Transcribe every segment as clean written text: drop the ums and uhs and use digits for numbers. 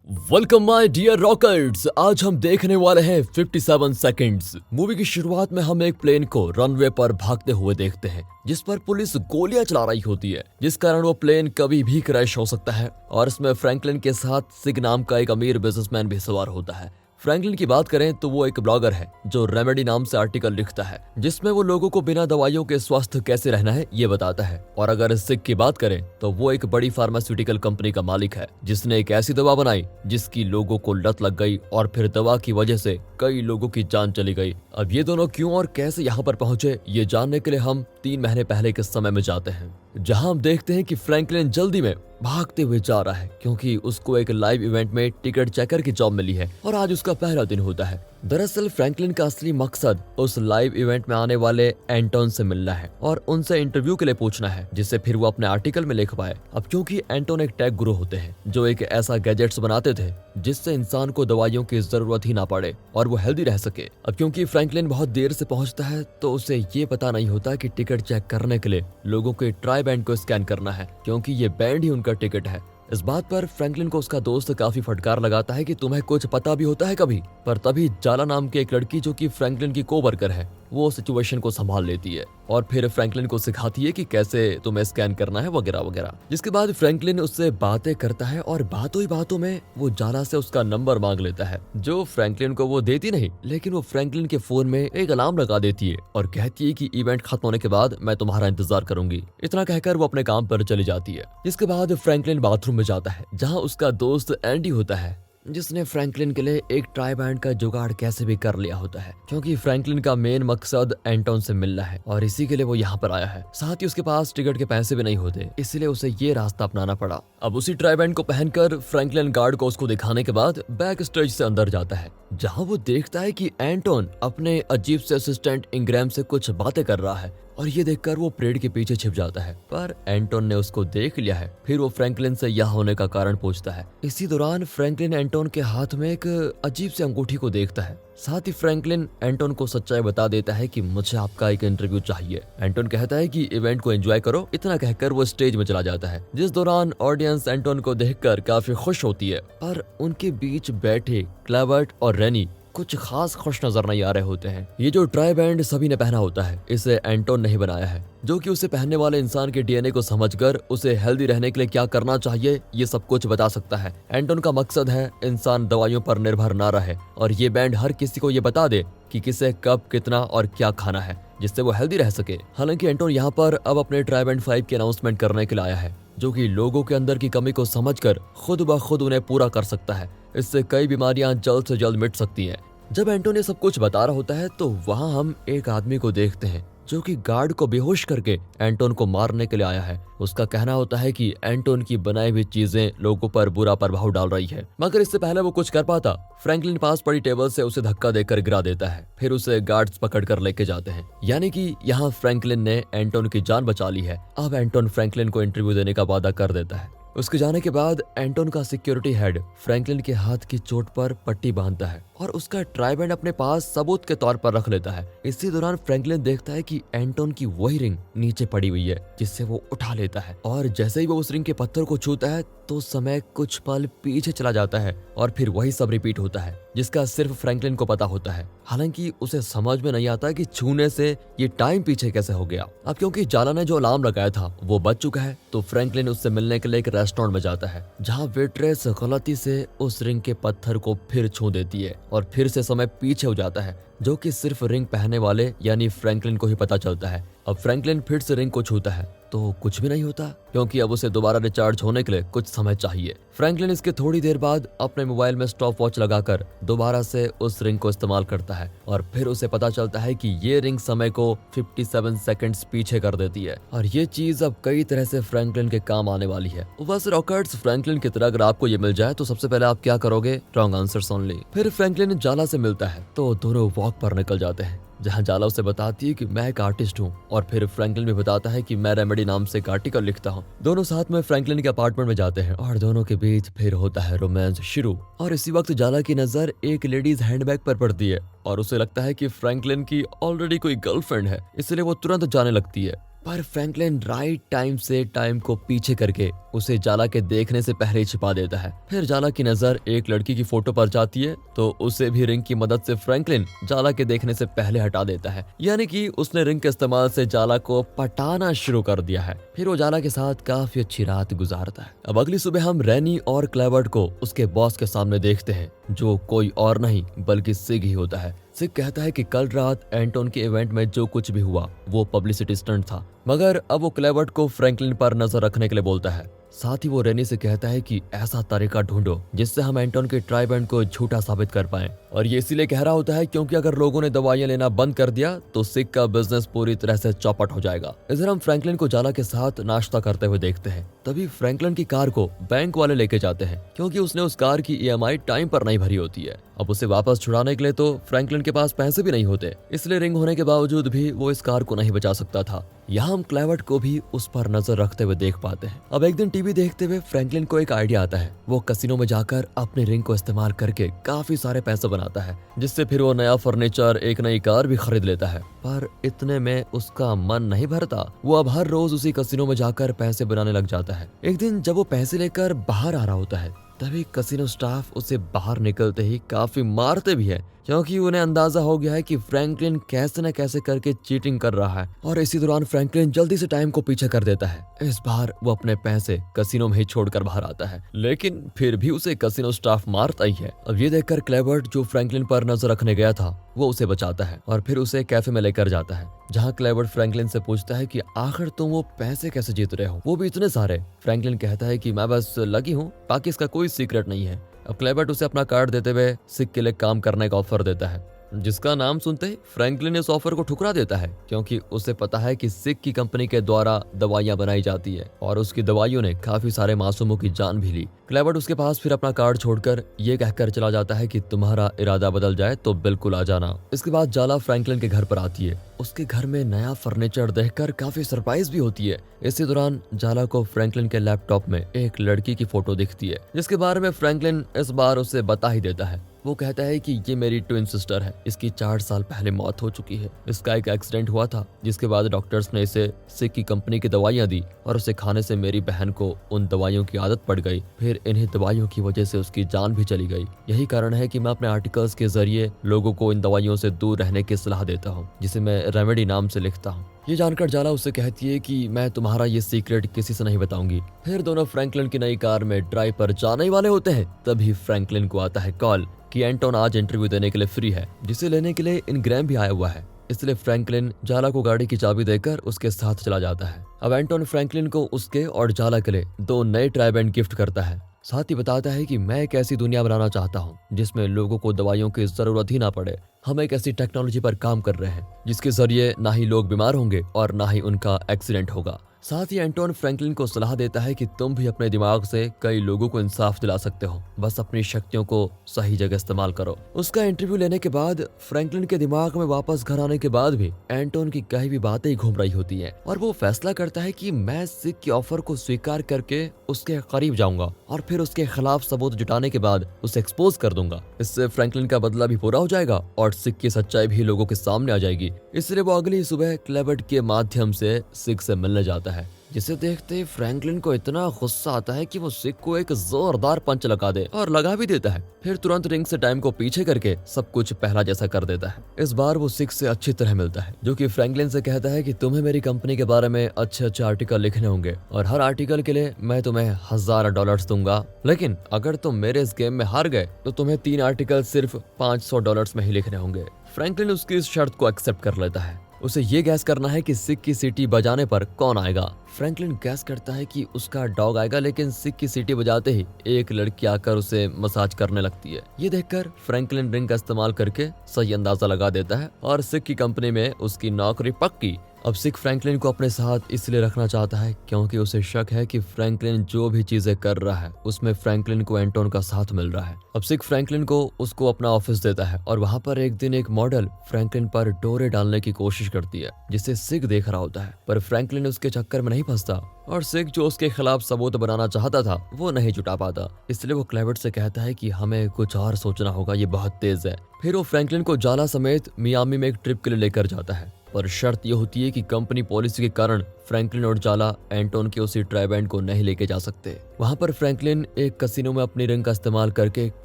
Welcome my dear rockers. आज हम देखने वाले हैं 57 सेकंड्स। मूवी की शुरुआत में हम एक प्लेन को रनवे पर भागते हुए देखते हैं जिस पर पुलिस गोलियां चला रही होती है, जिस कारण वो प्लेन कभी भी क्रैश हो सकता है। और इसमें फ्रैंकलिन के साथ सिग नाम का एक अमीर बिजनेसमैन भी सवार होता है। फ्रैंकलिन की बात करें तो वो एक ब्लॉगर है जो रेमेडी नाम से आर्टिकल लिखता है जिसमें वो लोगों को बिना दवाइयों के स्वस्थ कैसे रहना है ये बताता है। और अगर सिग की बात करें तो वो एक बड़ी फार्मास्यूटिकल कंपनी का मालिक है जिसने एक ऐसी दवा बनाई जिसकी लोगों को लत लग गई और फिर दवा की वजह से कई लोगों की जान चली गई। अब ये दोनों क्यों और कैसे यहाँ पर पहुंचे ये जानने के लिए हम 3 महीने पहले के समय में जाते हैं, जहां हम देखते हैं कि फ्रैंकलिन जल्दी में भागते हुए जा रहा है क्योंकि उसको एक लाइव इवेंट में टिकट चेकर की जॉब मिली है और आज उसका पहला दिन होता है। दरअसल फ्रैंकलिन का असली मकसद उस लाइव इवेंट में आने वाले एंटोन से मिलना है और उनसे इंटरव्यू के लिए पूछना है जिसे फिर वो अपने आर्टिकल में लिख पाए। अब क्योंकि एंटोन एक टेक गुरु होते हैं जो एक ऐसा गैजेट्स बनाते थे जिससे इंसान को दवाइयों की जरूरत ही ना पड़े और वो हेल्दी रह सके। अब क्योंकि फ्रैंकलिन बहुत देर से पहुंचता है तो उसे ये पता नहीं होता कि टिकट चेक करने के लिए लोगों के ट्राई बैंड को स्कैन करना है क्योंकि ये बैंड ही उनका टिकट है। इस बात पर फ्रैंकलिन को उसका दोस्त काफी फटकार लगाता है कि तुम्हें कुछ पता भी होता है कभी। पर तभी जाला नाम की एक लड़की जो कि फ्रैंकलिन की कोवर्कर है वो सिचुएशन को संभाल लेती है और फिर फ्रैंकलिन को सिखाती है कि कैसे तुम्हें स्कैन करना है वगैरह वगैरह। जिसके बाद फ्रैंकलिन उससे बातें करता है और बातों ही बातों में वो जाला से उसका नंबर मांग लेता है जो फ्रैंकलिन को वो देती नहीं, लेकिन वो फ्रैंकलिन के फोन में एक अलार्म लगा देती है और कहती है कि इवेंट खत्म होने के बाद मैं तुम्हारा इंतजार करूंगी। इतना कहकर वो अपने काम पर चली जाती है। जिसके बाद फ्रैंकलिन बाथरूम में जाता है जहाँ उसका दोस्त एंडी होता है जिसने फ्रैंकलिन के लिए एक ट्राई बैंड का जुगाड़ कैसे भी कर लिया होता है क्योंकि फ्रैंकलिन का मेन मकसद एंटोन से मिलना है और इसी के लिए वो यहाँ पर आया है। साथ ही उसके पास टिकट के पैसे भी नहीं होते, इसलिए उसे ये रास्ता अपनाना पड़ा। अब उसी ट्राई बैंड को पहनकर फ्रैंकलिन गार्ड को उसको दिखाने के बाद बैक स्टेज से अंदर जाता है जहाँ वो देखता है कि एंटोन अपने अजीब से असिस्टेंट इंग्रैम से कुछ बातें कर रहा है और ये देखकर वो परेड के पीछे छिप जाता है। पर एंटोन ने उसको देख लिया है। फिर वो फ्रैंकलिन से यहाँ होने का कारण पूछता है। इसी दौरान फ्रैंकलिन एंटोन के हाथ में एक अजीब सी अंगूठी को देखता है। साथ ही फ्रैंकलिन एंटोन को सच्चाई बता देता है कि मुझे आपका एक इंटरव्यू चाहिए। एंटोन कहता है कि इवेंट को एंजॉय करो। इतना कहकर वो स्टेज में चला जाता है जिस दौरान ऑडियंस एंटोन को देखकर काफी खुश होती है। पर उनके बीच बैठे क्लेवर्ट और रेनी कुछ खास खुश नजर नहीं आ रहे होते हैं। ये जो ट्राई बैंड सभी ने पहना होता है इसे एंटोन ने ही बनाया है जो कि उसे पहनने वाले इंसान के डीएनए को समझकर उसे हेल्दी रहने के लिए क्या करना चाहिए ये सब कुछ बता सकता है। एंटोन का मकसद है इंसान दवाइयों पर निर्भर ना रहे और ये बैंड हर किसी को ये बता दे कि किसे कब कितना और क्या खाना है जिससे वो हेल्दी रह सके। हालांकि एंटोन यहाँ पर अब अपने ट्राई बैंड 5 की अनाउंसमेंट करने के लिए आया है जो कि लोगों के अंदर की कमी को समझकर खुद ब खुद उन्हें पूरा कर सकता है। इससे कई बीमारियां जल्द से जल्द मिट सकती हैं। जब एंटोन ये सब कुछ बता रहा होता है तो वहाँ हम एक आदमी को देखते हैं जो कि गार्ड को बेहोश करके एंटोन को मारने के लिए आया है। उसका कहना होता है कि एंटोन की बनाई हुई चीजें लोगों पर बुरा प्रभाव डाल रही है, मगर इससे पहले वो कुछ कर पाता फ्रैंकलिन पास पड़ी टेबल से उसे धक्का देकर गिरा देता है। फिर उसे गार्ड्स पकड़ कर लेके जाते हैं। यानी कि यहाँ फ्रैंकलिन ने एंटोन की जान बचा ली है। अब एंटोन फ्रैंकलिन को इंटरव्यू देने का वादा कर देता है। उसके जाने के बाद एंटोन का सिक्योरिटी हेड फ्रैंकलिन के हाथ की चोट पर पट्टी बांधता है और उसका ट्राई बैंड अपने पास सबूत के तौर पर रख लेता है। इसी दौरान फ्रैंकलिन देखता है कि एंटोन की वही रिंग नीचे पड़ी हुई है जिससे वो उठा लेता है और जैसे ही वो उस रिंग के पत्थर को छूता है तो समय कुछ पल पीछे चला जाता है और फिर वही सब रिपीट होता है जिसका सिर्फ फ्रैंकलिन को पता होता है। हालांकि उसे समझ में नहीं आता कि छूने से ये टाइम पीछे कैसे हो गया। अब क्योंकि जाला ने जो अलार्म लगाया था वो बज चुका है तो फ्रैंकलिन उससे मिलने के लिए एक रेस्टोरेंट में जाता है जहाँ वेट्रेस गलती से उस रिंग के पत्थर को फिर छू देती है और फिर से समय पीछे हो जाता है जो कि सिर्फ रिंग पहनने वाले यानी फ्रैंकलिन को ही पता चलता है। अब फ्रैंकलिन फिर से रिंग को छूता है तो कुछ भी नहीं होता क्योंकि अब उसे दोबारा रिचार्ज होने के लिए कुछ समय चाहिए। फ्रैंकलिन इसके थोड़ी देर बाद अपने मोबाइल में स्टॉप वॉच लगाकर दोबारा से उस रिंग को इस्तेमाल करता है और फिर उसे पता चलता है कि ये रिंग समय को 57 सेकंड्स पीछे कर देती है और ये चीज अब कई तरह से फ्रैंकलिन के काम आने वाली है। बस रॉकर्ट्स फ्रैंकलिन की तरह अगर आपको ये मिल जाए तो सबसे पहले आप क्या करोगे? Wrong answers only. फिर फ्रैंकलिन जाला से मिलता है तो दोनों वॉक पर निकल जाते हैं जहाँ जाला उसे बताती है कि मैं एक आर्टिस्ट हूँ और फिर फ्रैंकलिन भी बताता है कि मैं रेमेडी नाम से एक आर्टिकल लिखता हूँ। दोनों साथ में फ्रैंकलिन के अपार्टमेंट में जाते हैं और दोनों के बीच फिर होता है रोमांस शुरू। और इसी वक्त जाला की नजर एक लेडीज हैंडबैग पर पड़ती है और उसे लगता है कि फ्रैंकलिन की ऑलरेडी कोई गर्लफ्रेंड है, इसलिए वो तुरंत जाने लगती है। पर फ्रैंकलिन राइट टाइम से टाइम को पीछे करके उसे जाला के देखने से पहले ही छिपा देता है। फिर जाला की नजर एक लड़की की फोटो पर जाती है तो उसे भी रिंग की मदद से फ्रैंकलिन जाला के देखने से पहले हटा देता है, यानी कि उसने रिंग के इस्तेमाल से जाला को पटाना शुरू कर दिया है। फिर वो जाला के साथ काफी अच्छी रात गुजारता है। अब अगली सुबह हम रैनी और क्लेवर्ट को उसके बॉस के सामने देखते हैं, जो कोई और नहीं बल्कि सिग ही होता है। सिग कहता है कि कल रात एंटोन के इवेंट में जो कुछ भी हुआ वो पब्लिसिटी स्टंट था, मगर अब वो क्लेवर्ट को फ्रैंकलिन पर नजर रखने के लिए बोलता है। साथ ही वो रेनी से कहता है कि ऐसा तरीका ढूंढो जिससे हम एंटोन के ट्राई बैंड को झूठा साबित कर पाएं। और ये इसीलिए कह रहा होता है क्योंकि अगर लोगों ने दवाइयां लेना बंद कर दिया तो सिग का बिजनेस पूरी तरह से चौपट हो जाएगा। इधर हम फ्रैंकलिन को जाला के साथ नाश्ता करते हुए देखते हैं। तभी फ्रैंकलिन की कार को बैंक वाले लेके जाते हैं क्योंकि उसने उस कार की EMI टाइम पर नहीं भरी होती है। अब उसे वापस छुड़ाने के लिए तो फ्रैंकलिन के पास पैसे भी नहीं होते, इसलिए रिंग होने के बावजूद भी वो इस कार को नहीं बचा सकता था। यहाँ हम क्लेवर्ट को भी उस पर नजर रखते हुए देख पाते हैं। अब एक दिन टीवी देखते हुए फ्रैंकलिन को एक आइडिया आता है। वो कसिनो में जाकर अपने रिंग को इस्तेमाल करके काफी सारे पैसे बनाता है, जिससे फिर वो नया फर्नीचर, एक नई कार भी खरीद लेता है। पर इतने में उसका मन नहीं भरता। वो अब हर रोज उसी कसिनो में जाकर पैसे बनाने लग जाता है। एक दिन जब वो पैसे लेकर बाहर आ रहा होता है तभी कसिनो स्टाफ उसे बाहर निकलते ही काफी मारते भी है, क्योंकि उन्हें अंदाजा हो गया है कि फ्रैंकलिन कैसे न कैसे करके चीटिंग कर रहा है। और इसी दौरान फ्रैंकलिन जल्दी से टाइम को पीछे कर देता है। इस बार वो अपने पैसे कसिनो में ही छोड़कर बाहर आता है, लेकिन फिर भी उसे कसिनो स्टाफ मारता ही है। अब ये देखकर क्लेवर्ट, जो फ्रैंकलिन पर नजर रखने गया था, वो उसे बचाता है और फिर उसे कैफे में लेकर जाता है, जहाँ क्लेवर्ट फ्रैंकलिन से पूछता है कि आखिर तुम वो पैसे कैसे जीत रहे हो, वो भी इतने सारे। फ्रैंकलिन कहता है कि मैं बस लगी हूँ, बाकी इसका कोई सीक्रेट नहीं है। अब क्लेवर्ट उसे अपना कार्ड देते हुए सिग के लिए काम करने का ऑफर देता है, जिसका नाम सुनते ही फ्रैंकलिन इस ऑफर को ठुकरा देता है, क्योंकि उसे पता है कि सिग की कंपनी के द्वारा दवाइयां बनाई जाती है और उसकी दवाइयों ने काफी सारे मासूमों की जान भी ली। क्लेवर्ट उसके पास फिर अपना कार्ड छोड़कर ये कहकर चला जाता है कि तुम्हारा इरादा बदल जाए तो बिल्कुल आ जाना। इसके बाद जाला फ्रैंकलिन के घर पर आती है। उसके घर में नया फर्नीचर देखकर काफी सरप्राइज भी होती है। इसी दौरान जाला को फ्रैंकलिन के लैपटॉप में एक लड़की की फोटो दिखती है, जिसके बारे में फ्रैंकलिन इस बार उसे बता ही देता है। वो कहता है कि ये मेरी ट्विन सिस्टर है, इसकी 4 साल पहले मौत हो चुकी है। इसका एक एक्सीडेंट हुआ था, जिसके बाद डॉक्टर्स ने इसे सिग की कंपनी की दवाइयां दी और उसे खाने से मेरी बहन को उन दवाइयों की आदत पड़ गई। फिर इन्हीं दवाइयों की वजह से उसकी जान भी चली गई। यही कारण है कि मैं अपने आर्टिकल्स के जरिए लोगों को इन दवाइयों से दूर रहने की सलाह देता हूँ, जिसे मैं रेमेडी नाम से लिखता हूँ। ये जानकर जाला उससे कहती है कि मैं तुम्हारा ये सीक्रेट किसी से नहीं बताऊंगी। फिर दोनों फ्रैंकलिन की नई कार में ड्राइव पर जाने ही वाले होते हैं। तभी फ्रैंकलिन को आता है कॉल कि एंटोन आज इंटरव्यू देने के लिए फ्री है, जिसे लेने के लिए इनग्रैम भी आया हुआ है। इसलिए फ्रैंकलिन जाला को गाड़ी की चाबी देकर उसके साथ चला जाता है। अब एंटोन फ्रैंकलिन को उसके और जाला के लिए 2 नए ट्राई बैंड गिफ्ट करता है। साथ ही बताता है कि मैं एक ऐसी दुनिया बनाना चाहता हूँ जिसमें लोगों को दवाइयों की जरूरत ही ना पड़े। हम एक ऐसी टेक्नोलॉजी पर काम कर रहे हैं जिसके जरिए ना ही लोग बीमार होंगे और ना ही उनका एक्सीडेंट होगा। साथ ही एंटोन फ्रैंकलिन को सलाह देता है कि तुम भी अपने दिमाग से कई लोगों को इंसाफ दिला सकते हो, बस अपनी शक्तियों को सही जगह इस्तेमाल करो। उसका इंटरव्यू लेने के बाद फ्रैंकलिन के दिमाग में वापस घर आने के बाद भी एंटोन की कही भी बातें ही घूम रही होती हैं और वो फैसला करता है कि मैं सिग के ऑफर को स्वीकार करके उसके करीब जाऊंगा और फिर उसके खिलाफ सबूत जुटाने के बाद उसे एक्सपोज कर दूंगा। इससे फ्रैंकलिन का बदला भी पूरा हो जाएगा और सिग की सच्चाई भी लोगों के सामने आ जाएगी। इसलिए वो अगली सुबह क्लेवर्ट के माध्यम से सिग से मिलने जाता है, जिसे देखते ही फ्रैंकलिन को इतना गुस्सा आता है कि वो सिग को एक जोरदार पंच लगा दे और लगा भी देता है। फिर तुरंत रिंग से टाइम को पीछे करके सब कुछ पहला जैसा कर देता है। इस बार वो सिग से अच्छी तरह मिलता है, जो कि फ्रैंकलिन से कहता है कि तुम्हें मेरी कंपनी के बारे में अच्छे अच्छे आर्टिकल लिखने होंगे और हर आर्टिकल के लिए मैं तुम्हें $1000 दूंगा, लेकिन अगर तुम मेरे इस गेम में हार गए तो तुम्हें 3 आर्टिकल सिर्फ $500 में ही लिखने होंगे। फ्रैंकलिन उसकी इस शर्त को एक्सेप्ट कर लेता है। उसे ये गैस करना है कि सिग की सीटी बजाने पर कौन आएगा। फ्रैंकलिन गैस करता है कि उसका डॉग आएगा, लेकिन सिग की सीटी बजाते ही एक लड़की आकर उसे मसाज करने लगती है। ये देखकर फ्रैंकलिन रिंग का इस्तेमाल करके सही अंदाजा लगा देता है और सिग की कंपनी में उसकी नौकरी पक्की। अब सिग फ्रैंकलिन को अपने साथ इसलिए रखना चाहता है क्योंकि उसे शक है कि फ्रैंकलिन जो भी चीजें कर रहा है उसमें फ्रैंकलिन को एंटोन का साथ मिल रहा है। अब सिग फ्रैंकलिन को उसको अपना ऑफिस देता है और वहाँ पर एक दिन एक मॉडल फ्रैंकलिन पर डोरे डालने की कोशिश करती है, जिसे सिग देख रहा होता है। पर फ्रैंकलिन उसके चक्कर में नहीं फंसता और सिग जो उसके खिलाफ सबूत बनाना चाहता था वो नहीं जुटा पाता। इसलिए वो क्लेवर्ट से कहता है कि हमें कुछ और सोचना होगा, ये बहुत तेज है। फिर वो फ्रैंकलिन को जाला समेत मियामी में एक ट्रिप के लिए लेकर जाता है, पर शर्त यह होती है कि कंपनी पॉलिसी के कारण फ्रैंकलिन और जाला एंटोन के उसी ट्राई बैंड को नहीं लेके जा सकते। वहां पर फ्रैंकलिन एक कसिनो में अपनी रिंग का इस्तेमाल करके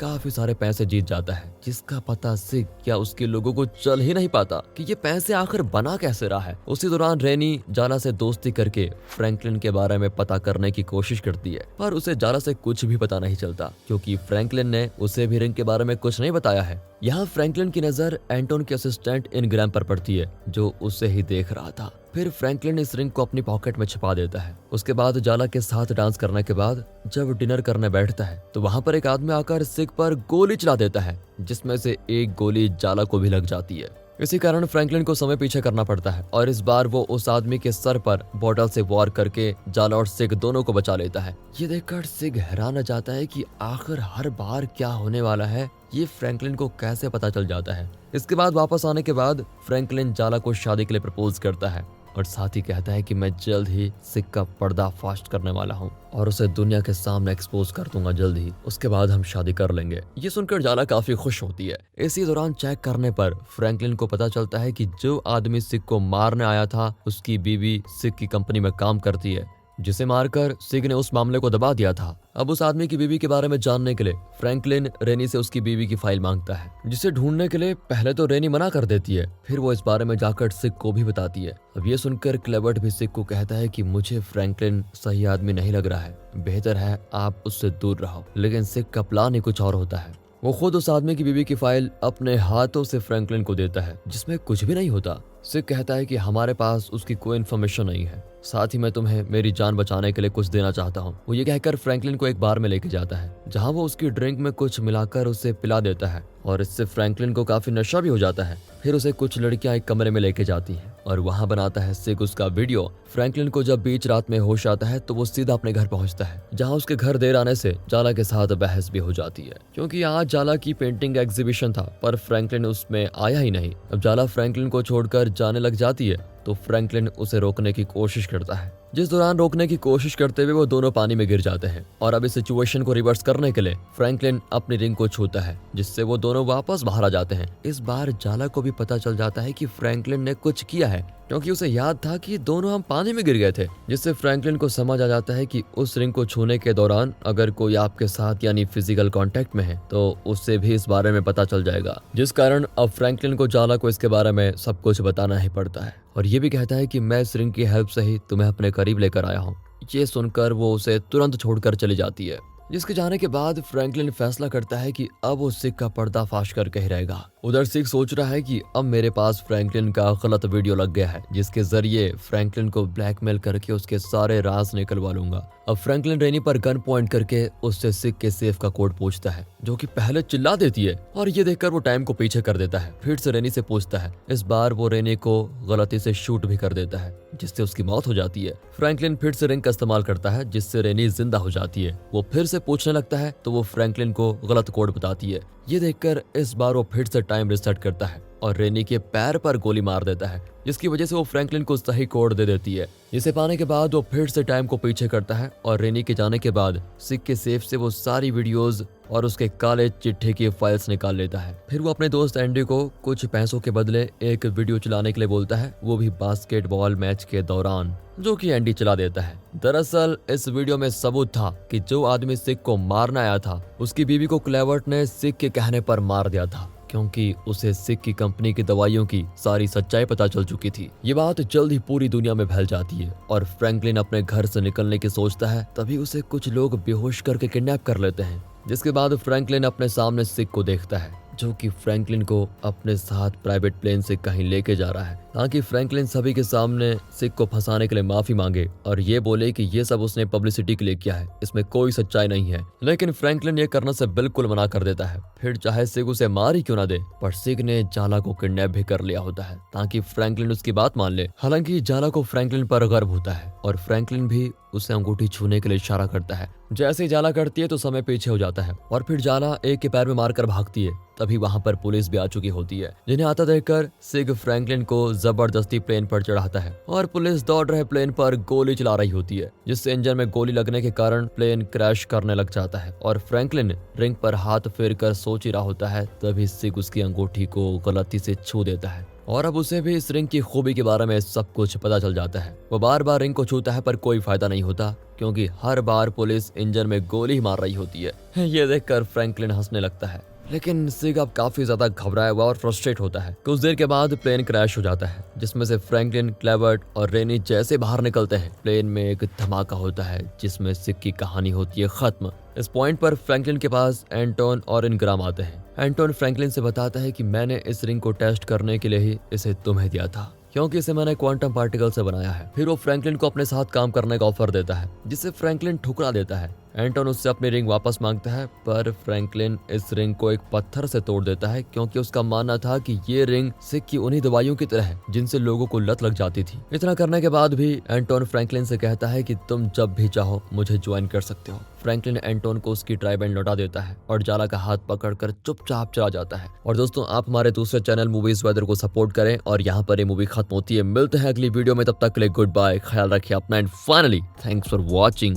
काफी सारे पैसे जीत जाता है, जिसका पता सिग या उसके लोगों को चल ही नहीं पाता कि ये पैसे आखिर बना कैसे रहा है। उसी दौरान रेनी जाला से दोस्ती करके फ्रैंकलिन के बारे में पता करने की कोशिश करती है, पर उसे जाला से कुछ भी पता नहीं चलता क्योंकि फ्रैंकलिन ने उसे भी रिंग के बारे में कुछ नहीं बताया है। यहाँ फ्रैंकलिन की नजर एंटोन के असिस्टेंट इनग्राम पर पड़ती है, जो उसे ही देख रहा था। फिर फ्रैंकलिन इस रिंग को अपनी पॉकेट में छिपा देता है। उसके बाद जाला के साथ डांस करने के बाद जब डिनर करने बैठता है तो वहाँ पर एक आदमी आकर सिग पर गोली चला देता है, जिसमें से एक गोली जाला को भी लग जाती है। इसी कारण फ्रैंकलिन को समय पीछे करना पड़ता है और इस बार वो उस आदमी के सर पर बॉटल से वार करके जाला और सिग दोनों को बचा लेता है। ये देखकर सिग हैरान रह जाता है कि आखिर हर बार क्या होने वाला है, ये फ्रैंकलिन को कैसे पता चल जाता है। इसके बाद वापस आने के बाद फ्रैंकलिन जाला को शादी के लिए प्रपोज करता है और साथ ही कहता है कि मैं जल्द ही सिग का पर्दाफाश करने वाला हूँ और उसे दुनिया के सामने एक्सपोज कर दूंगा जल्द ही, उसके बाद हम शादी कर लेंगे। ये सुनकर जाला काफी खुश होती है। इसी दौरान चेक करने पर फ्रैंकलिन को पता चलता है कि जो आदमी सिग को मारने आया था उसकी बीवी सिग की कंपनी में काम करती है, जिसे मारकर सिग ने उस मामले को दबा दिया था। अब उस आदमी की बीवी के बारे में जानने के लिए फ्रैंकलिन रेनी से उसकी बीवी की फाइल मांगता है, जिसे ढूंढने के लिए पहले तो रेनी मना कर देती है, फिर वो इस बारे में जाकर सिग को भी बताती है। अब ये सुनकर क्लेबर्ट भी सिग को कहता है कि मुझे फ्रैंकलिन सही आदमी नहीं लग रहा है, बेहतर है आप उससे दूर रहो। लेकिन सिग का प्लान ही कुछ और होता है। वो खुद उस आदमी की बीवी की फाइल अपने हाथों से फ्रैंकलिन को देता है, जिसमें कुछ भी नहीं होता। सिग कहता है कि हमारे पास उसकी कोई इन्फॉर्मेशन नहीं है, साथ ही मैं तुम्हें मेरी जान बचाने के लिए कुछ देना चाहता हूँ। वो ये कहकर फ्रैंकलिन को एक बार में लेके जाता है, जहाँ वो उसकी ड्रिंक में कुछ मिलाकर उसे पिला देता है और इससे फ्रैंकलिन को काफी नशा भी हो जाता है। फिर उसे कुछ लड़कियां एक कमरे में लेके जाती हैं और वहां बनाता है सिग उसका वीडियो। फ्रैंकलिन को जब बीच रात में होश आता है तो वो सीधा अपने घर पहुंचता है, जहां उसके घर देर आने से जाला के साथ बहस भी हो जाती है, क्योंकि आज जाला की पेंटिंग एग्जीबिशन था पर फ्रैंकलिन उसमें आया ही नहीं। अब जाला फ्रैंकलिन को छोड़कर जाने लग जाती है तो फ्रैंकलिन उसे रोकने की कोशिश करता है, जिस दौरान रोकने की कोशिश करते हुए वो दोनों पानी में गिर जाते हैं। और अब इस सिचुएशन को रिवर्स करने के लिए फ्रैंकलिन अपनी रिंग को छूता है, जिससे वो दोनों वापस बाहर आ जाते हैं। इस बार जाला को भी पता चल जाता है कि फ्रैंकलिन ने कुछ किया है, क्योंकि उसे याद था कि दोनों हम पानी में गिर गए थे, जिससे फ्रैंकलिन को समझ आ जाता है कि उस रिंग को छूने के दौरान अगर कोई आपके साथ यानी फिजिकल कांटेक्ट में है तो उससे भी इस बारे में पता चल जाएगा, जिस कारण अब फ्रैंकलिन को जाला को इसके बारे में सब कुछ बताना ही पड़ता है। और ये भी कहता है कि मैं इस रिंग की हेल्प से ही तुम्हें अपने करीब लेकर आया हूँ। ये सुनकर वो उसे तुरंत छोड़कर चली जाती है, जिसके जाने के बाद फ्रैंकलिन फैसला करता है कि अब वो सिग का पर्दाफाश करके ही रहेगा। उधर सिग सोच रहा है कि अब मेरे पास फ्रैंकलिन का गलत वीडियो लग गया है, जिसके जरिए फ्रैंकलिन को ब्लैकमेल करके उसके सारे राज निकलवा लूंगा। अब फ्रैंकलिन रेनी पर गन पॉइंट करके उससे सिग के सेफ का कोड पूछता है, जो कि पहले चिल्ला देती है और ये देखकर वो टाइम को पीछे कर देता है। फिर से रेनी से पूछता है। इस बार वो रेनी को गलती से शूट भी कर देता है, जिससे उसकी मौत हो जाती है। फ्रैंकलिन फिर से रिंग का इस्तेमाल करता है, जिससे रेनी जिंदा हो जाती है। वो फिर से पूछने लगता है तो वो फ्रैंकलिन को गलत कोड बताती है। ये देखकर इस बार वो फिर से टाइम रिसेट करता है और रेनी के पैर पर गोली मार देता है, जिसकी वजह से वो फ्रैंकलिन को सही कोड दे देती है। इसे पाने के बाद वो फिर से टाइम को पीछे करता है और रेनी के जाने के बाद सिग के सेफ से वो सारी वीडियोस और उसके काले चिट्ठे की फाइल्स निकाल लेता है। फिर वो अपने दोस्त एंडी को कुछ पैसों के बदले एक वीडियो चलाने के लिए बोलता है, वो भी बास्केटबॉल मैच के दौरान, जो कि एंडी चला देता है। दरअसल इस वीडियो में सबूत था कि जो आदमी सिग को मारने आया था उसकी बीवी को क्लेवर्ट ने सिग के कहने पर मार दिया था, क्योंकि उसे सिग की कंपनी की दवाइयों की सारी सच्चाई पता चल चुकी थी। ये बात जल्द ही पूरी दुनिया में फैल जाती है और फ्रैंकलिन अपने घर से निकलने की सोचता है, तभी उसे कुछ लोग बेहोश करके किडनैप कर लेते हैं। जिसके बाद फ्रैंकलिन अपने सामने सिग को देखता है, जो कि फ्रैंकलिन को अपने साथ प्राइवेट प्लेन से कहीं लेके जा रहा है, ताकि फ्रैंकलिन सभी के सामने सिग को फंसाने के लिए माफी मांगे और ये बोले कि ये सब उसने पब्लिसिटी के लिए किया है, इसमें कोई सच्चाई नहीं है। लेकिन फ्रैंकलिन ये करने से बिल्कुल मना कर देता है। फिर चाहे सिग उसे मार ही क्यों ना दे, पर सिग ने जाला को किडनैप भी कर लिया होता है ताकि फ्रैंकलिन उसकी बात मान ले। हालांकि जाला को फ्रैंकलिन पर गर्व होता है और फ्रैंकलिन भी उसे अंगूठी छूने के लिए इशारा करता है। जैसे ही जाला करती है तो समय पीछे हो जाता है और फिर जाला एक के पैर में मारकर भागती है। तभी वहां पर पुलिस भी आ चुकी होती है, जिन्हें आता देखकर सिग फ्रैंकलिन को जबरदस्ती प्लेन पर चढ़ाता है और पुलिस दौड़ रहे प्लेन पर गोली चला रही होती है, जिससे इंजन में गोली लगने के कारण प्लेन क्रैश करने लग जाता है और फ्रैंकलिन रिंग पर हाथ फेर कर सोच ही रहा होता है, तभी सिग उसकी अंगूठी को गलती से छू देता है और अब उसे भी इस रिंग की खूबी के बारे में सब कुछ पता चल जाता है। वो बार बार रिंग को छूता है पर कोई फायदा नहीं होता, क्योंकि हर बार पुलिस इंजन में गोली मार रही होती है। ये देखकर फ्रैंकलिन हंसने लगता है, लेकिन सिग अब काफी ज्यादा घबराया हुआ और फ्रस्ट्रेट होता है। कुछ देर के बाद प्लेन क्रैश हो जाता है, जिसमें से फ्रैंकलिन, क्लेवर्ट और रेनी जैसे बाहर निकलते हैं। प्लेन में एक धमाका होता है जिसमें सिग की कहानी होती है खत्म। इस पॉइंट पर फ्रैंकलिन के पास एंटोन और इनग्राम आते हैं। एंटोन फ्रैंकलिन से बताता है कि मैंने इस रिंग को टेस्ट करने के लिए ही इसे तुम्हें दिया था, क्योंकि इसे मैंने क्वांटम पार्टिकल से बनाया है। फिर वो फ्रैंकलिन को अपने साथ काम करने का ऑफर देता है, जिसे फ्रैंकलिन ठुकरा देता है। एंटोन उससे अपनी रिंग वापस मांगता है, पर फ्रैंकलिन इस रिंग को एक पत्थर से तोड़ देता है, क्योंकि उसका मानना था कि ये रिंग सिग की उन्हीं दवाइयों की तरह है जिनसे लोगों को लत लग जाती थी। इतना करने के बाद भी एंटोन फ्रैंकलिन से कहता है कि तुम जब भी चाहो मुझे ज्वाइन कर सकते हो। फ्रैंकलिन एंटोन को उसकी ट्राइबैंड लौटा देता है और जाला का हाथ पकड़कर चुपचाप चला जाता है। और दोस्तों, आप हमारे दूसरे चैनल मूवीज वेदर को सपोर्ट करें और यहाँ पर ये मूवी खत्म होती है। मिलते हैं अगली वीडियो में, तब तक के लिए गुड बाय, ख्याल रखिए अपना and finally thanks for watching.